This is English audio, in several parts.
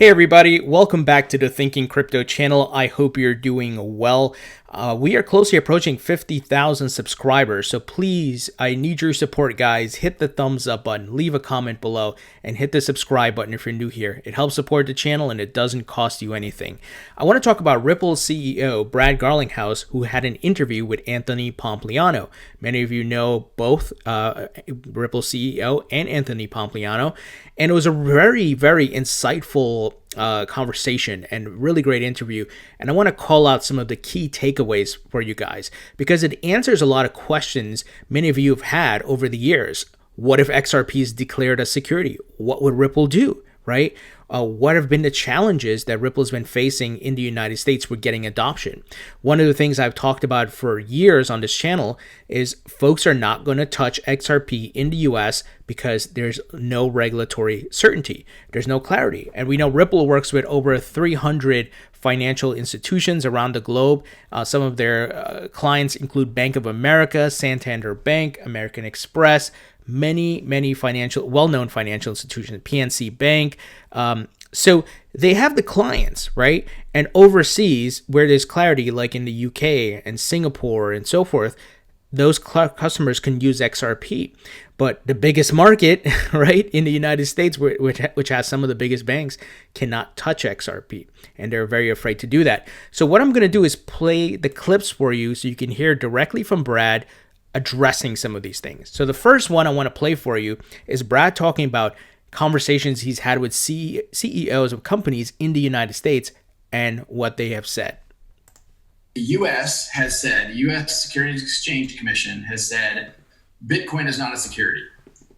Hey everybody, welcome back to the Thinking Crypto channel. I hope you're doing well. We are closely approaching 50,000 subscribers, so please, I need your support, guys. Hit the thumbs up button, leave a comment below, and hit the subscribe button if you're new here. It helps support the channel and it doesn't cost you anything. I want to talk about Ripple's CEO, Brad Garlinghouse, who had an interview with Anthony Pompliano. Many of you know both Ripple's CEO and Anthony Pompliano, and it was a very, very insightful conversation and really great interview. And I want to call out some of the key takeaways for you guys because it answers a lot of questions many of you have had over the years. What if XRP is declared a security? What would Ripple do, right? What have been the challenges that Ripple has been facing in the United States with getting adoption? One of the things I've talked about for years on this channel is folks are not going to touch XRP in the US because there's no regulatory certainty. There's no clarity. And we know Ripple works with over 300 financial institutions around the globe. Some of their clients include Bank of America, Santander Bank, American Express, many well-known financial institutions, PNC Bank. So they have the clients, right? And overseas, where there's clarity, like in the UK and Singapore and so forth, those customers can use XRP. But the biggest market, right, in the United States, which has some of the biggest banks, cannot touch XRP. And they're very afraid to do that. So what I'm going to do is play the clips for you so you can hear directly from Brad addressing some of these things. So the first one I want to play for you is Brad talking about conversations he's had with CEOs of companies in the United States and what they have said. The U.S. has said, the U.S. Securities Exchange Commission has said, Bitcoin is not a security.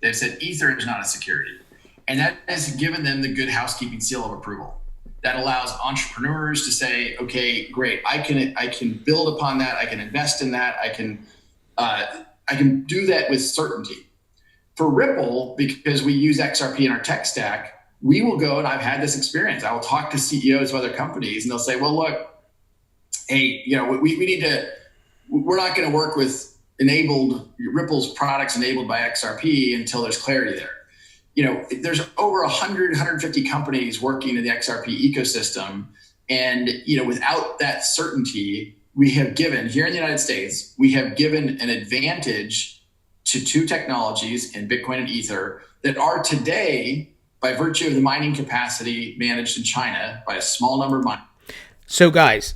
They've said Ether is not a security. And that has given them the good housekeeping seal of approval. That allows entrepreneurs to say, okay, great, I can build upon that, I can invest in that, I can do that with certainty. For Ripple, because we use XRP in our tech stack, we will go, and I've had this experience, I will talk to CEOs of other companies and they'll say, well, look, hey, we need to, we're not going to work with Ripple's products enabled by XRP until there's clarity there. There's over 150 companies working in the XRP ecosystem. And, without that certainty, we have given, here in the United States, we have given an advantage to two technologies in Bitcoin and Ether that are today, by virtue of the mining capacity managed in China by a small number of miners. So guys,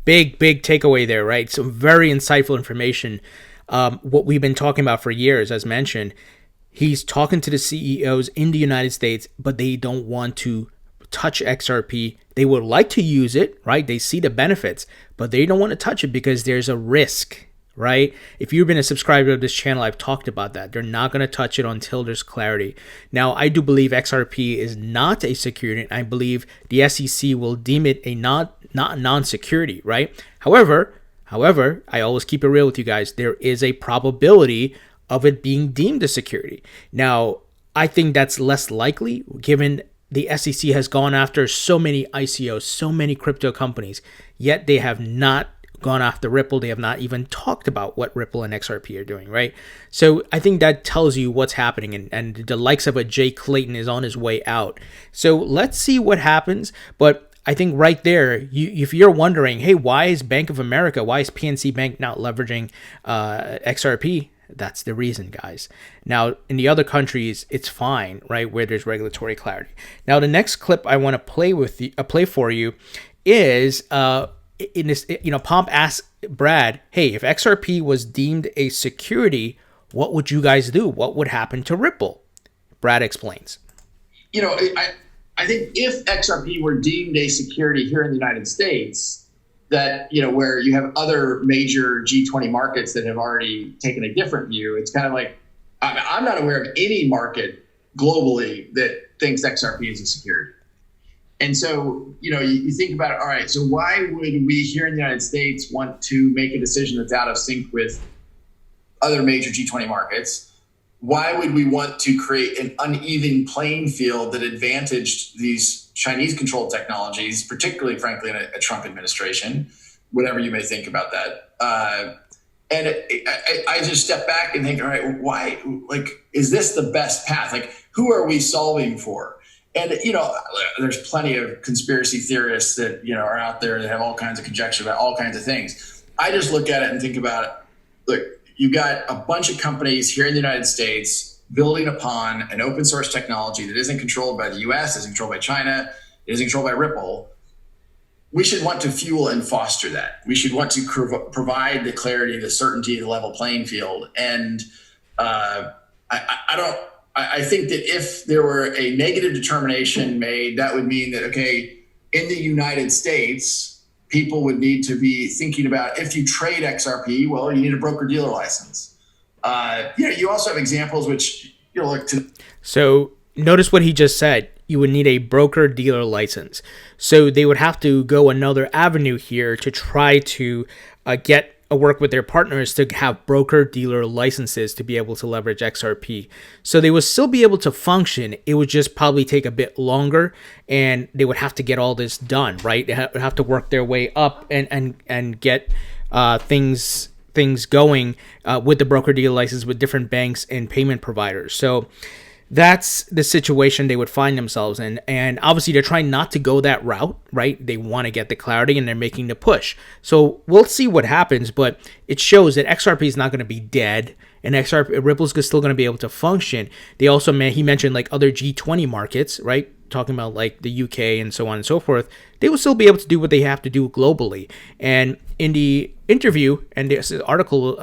big takeaway there, right? Some very insightful information. What we've been talking about for years, as mentioned, he's talking to the CEOs in the United States, but they don't want to touch XRP. They would like to use it, right? They see the benefits, but they don't want to touch it because there's a risk, right? If you've been a subscriber to this channel, I've talked about that. They're not going to touch it until there's clarity. Now, I do believe XRP is not a security. I believe the SEC will deem it a not non-security, right? However, I always keep it real with you guys. There is a probability of it being deemed a security. Now, I think that's less likely given the SEC has gone after so many ICOs, so many crypto companies, yet they have not gone after Ripple. They have not even talked about what Ripple and XRP are doing, right? So I think that tells you what's happening, and the likes of a Jay Clayton is on his way out. So let's see what happens. But I think right there, if you're wondering, hey, why is Bank of America, why is PNC Bank not leveraging XRP? That's the reason, guys. Now, in the other countries, it's fine, right, where there's regulatory clarity. Now, the next clip I want to play for you is in this. Pomp asked Brad, "Hey, if XRP was deemed a security, what would you guys do? What would happen to Ripple?" Brad explains. I think if XRP were deemed a security here in the United States, that, where you have other major G20 markets that have already taken a different view, it's kind of like, I'm not aware of any market globally that thinks XRP is a security. And so, you think about it, all right, so why would we here in the United States want to make a decision that's out of sync with other major G20 markets? Why would we want to create an uneven playing field that advantaged these Chinese-controlled technologies, particularly, frankly, in a Trump administration, whatever you may think about that? I just step back and think, all right, why? Like, is this the best path? Like, who are we solving for? And, you know, there's plenty of conspiracy theorists that, you know, are out there that have all kinds of conjecture about all kinds of things. I just look at it and think about it. Look, you got a bunch of companies here in the United States building upon an open source technology that isn't controlled by the US, isn't controlled by China, isn't controlled by Ripple. We should want to fuel and foster that. We should want to provide the clarity, the certainty, the level playing field. And I think that if there were a negative determination made, that would mean that, okay, in the United States, people would need to be thinking about, if you trade XRP, well, you need a broker-dealer license. You know, you also have examples which you'll look to. So notice what he just said. You would need a broker-dealer license. So they would have to go another avenue here to try to get a work with their partners to have broker-dealer licenses to be able to leverage XRP. So they would still be able to function. It would just probably take a bit longer, and they would have to get all this done, right? They would have to work their way up and get things going with the broker-dealer license with different banks and payment providers. So that's the situation they would find themselves in. And obviously they're trying not to go that route, right? They want to get the clarity and they're making the push. So we'll see what happens, but it shows that XRP is not going to be dead, and Ripple's still going to be able to function. They also, he mentioned like other G20 markets, right? Talking about like the UK and so on and so forth. They will still be able to do what they have to do globally. And in the interview, and this article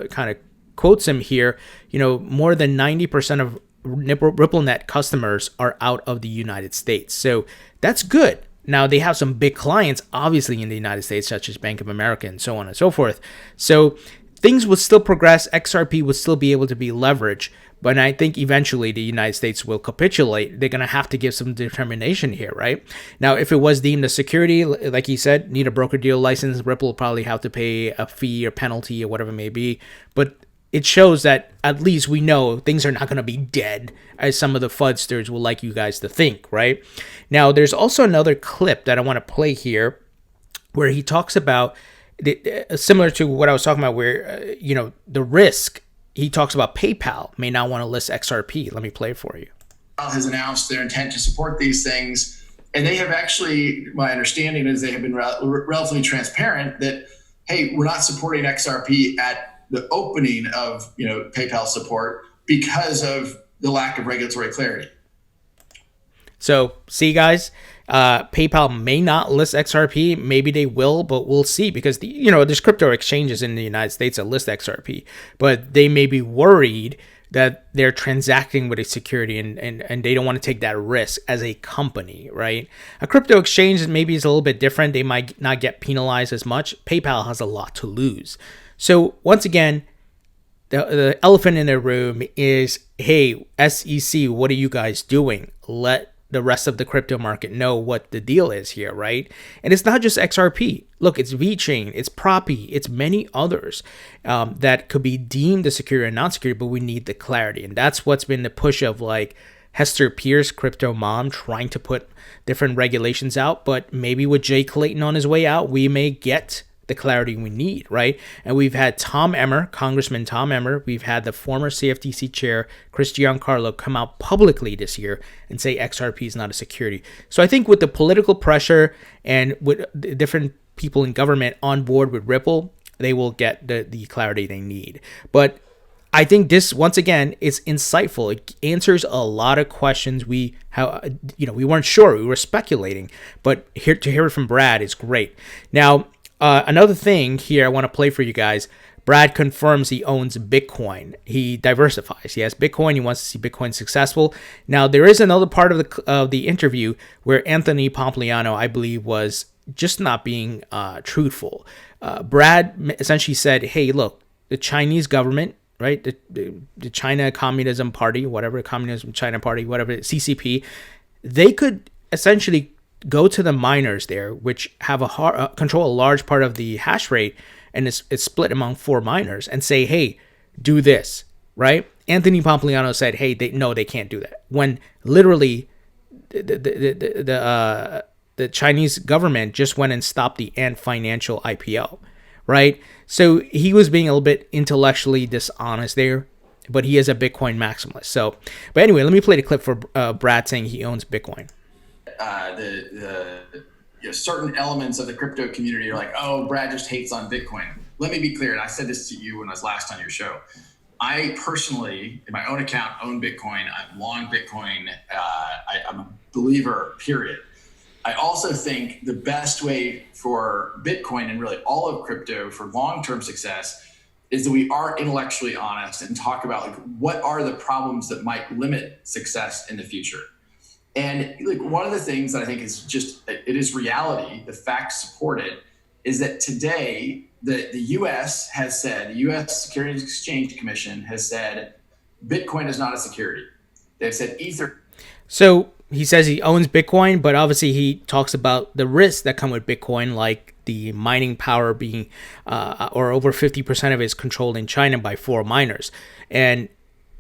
kind of quotes him here, you know, more than 90% of RippleNet customers are out of the United States. So that's good. Now, they have some big clients, obviously, in the United States, such as Bank of America and so on and so forth. So things would still progress. XRP would still be able to be leveraged. But I think eventually the United States will capitulate. They're going to have to give some determination here, right? Now, if it was deemed a security, like he said, need a broker-dealer license, Ripple will probably have to pay a fee or penalty or whatever it may be. But it shows that at least we know things are not going to be dead, as some of the FUDsters will like you guys to think, right? Now, there's also another clip that I want to play here where he talks about, similar to what I was talking about, where, you know, the risk. He talks about PayPal may not want to list XRP. Let me play it for you. Has announced their intent to support these things. And they have actually, my understanding is they have been relatively transparent that, hey, we're not supporting XRP at the opening of, you know, PayPal support because of the lack of regulatory clarity. So see, guys, PayPal may not list XRP. Maybe they will, but we'll see, because there's crypto exchanges in the United States that list XRP, but they may be worried that they're transacting with a security and they don't want to take that risk as a company, right? A crypto exchange maybe is a little bit different. They might not get penalized as much. PayPal has a lot to lose. So once again, the elephant in the room is, hey, SEC, what are you guys doing? Let the rest of the crypto market know what the deal is here, right? And it's not just XRP. Look, it's VeChain, it's Proppy, it's many others that could be deemed a security or non-security, but we need the clarity. And that's what's been the push of like Hester Pierce, crypto mom, trying to put different regulations out. But maybe with Jay Clayton on his way out, we may get the clarity we need, right? And we've had Tom Emmer, Congressman Tom Emmer, we've had the former CFTC chair, Chris Giancarlo, come out publicly this year and say XRP is not a security. So I think with the political pressure and with the different people in government on board with Ripple, they will get the clarity they need. But I think this, once again, is insightful. It answers a lot of questions we weren't sure, we were speculating, but to hear it from Brad is great. Now, another thing here I want to play for you guys. Brad confirms he owns Bitcoin. He diversifies. He has Bitcoin. He wants to see Bitcoin successful. Now, there is another part of the interview where Anthony Pompliano, I believe, was just not being truthful. Brad essentially said, hey, look, the Chinese government, right, the China Communism Party, whatever, Communism China Party, whatever, CCP, they could essentially go to the miners there, which have control a large part of the hash rate, and it's split among 4 miners, and say, hey, do this, right? Anthony Pompliano said, hey, they can't do that. When literally the Chinese government just went and stopped the Ant Financial IPO, right? So he was being a little bit intellectually dishonest there. but he is a Bitcoin maximalist. So, but anyway, let me play the clip for Brad saying he owns Bitcoin. Certain elements of the crypto community are like, oh, Brad just hates on Bitcoin. Let me be clear, and I said this to you when I was last on your show. I personally, in my own account, own Bitcoin. I'm long Bitcoin. I'm a believer, period. I also think the best way for Bitcoin and really all of crypto for long-term success is that we are intellectually honest and talk about like what are the problems that might limit success in the future. And like one of the things that I think is just, it is reality, the facts support it, is that today the US has said, the US Securities Exchange Commission has said, Bitcoin is not a security. They've said Ether. So he says he owns Bitcoin, but obviously he talks about the risks that come with Bitcoin, like the mining power being, or over 50% of it is controlled in China by 4 miners. And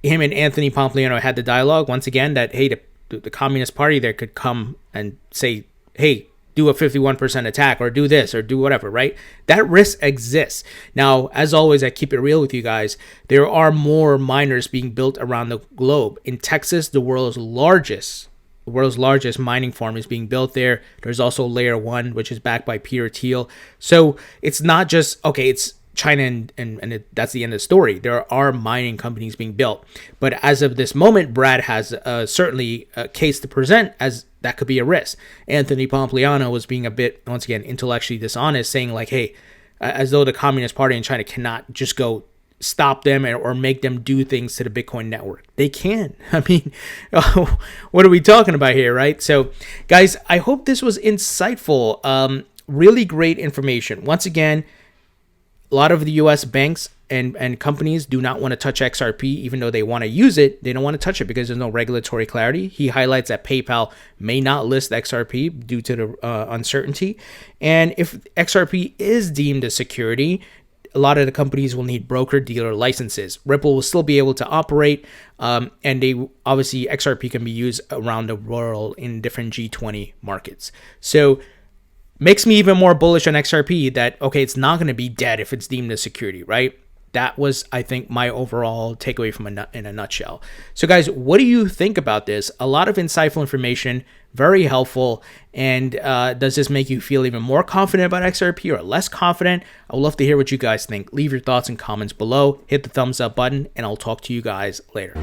him and Anthony Pompliano had the dialogue once again that, hey, the Communist Party there could come and say, hey, do a 51% attack or do this or do whatever, right? That risk exists. Now, as always, I keep it real with you guys. There are more miners being built around the globe. In Texas, the world's largest mining farm is being built there. There's also Layer 1, which is backed by Peter Thiel. So it's not just, okay, it's China and that's the end of the story. There are mining companies being built. But as of this moment, Brad has certainly a case to present as that could be a risk. Anthony Pompliano was being a bit, once again, intellectually dishonest, saying like, hey, as though the Communist Party in China cannot just go stop them or make them do things to the Bitcoin network. They can. I mean, what are we talking about here, right? So, guys, I hope this was insightful. Really great information. Once again, a lot of the U.S. banks and companies do not want to touch XRP, even though they want to use it. They don't want to touch it because there's no regulatory clarity. He highlights that PayPal may not list XRP due to the uncertainty. And if XRP is deemed a security, a lot of the companies will need broker-dealer licenses. Ripple will still be able to operate, and they obviously XRP can be used around the world in different G20 markets. So makes me even more bullish on XRP that, okay, it's not going to be dead if it's deemed a security, right? That was, I think, my overall takeaway from in a nutshell. So, guys, what do you think about this? A lot of insightful information, very helpful. And does this make you feel even more confident about XRP or less confident? I would love to hear what you guys think. Leave your thoughts and comments below. Hit the thumbs up button, and I'll talk to you guys later.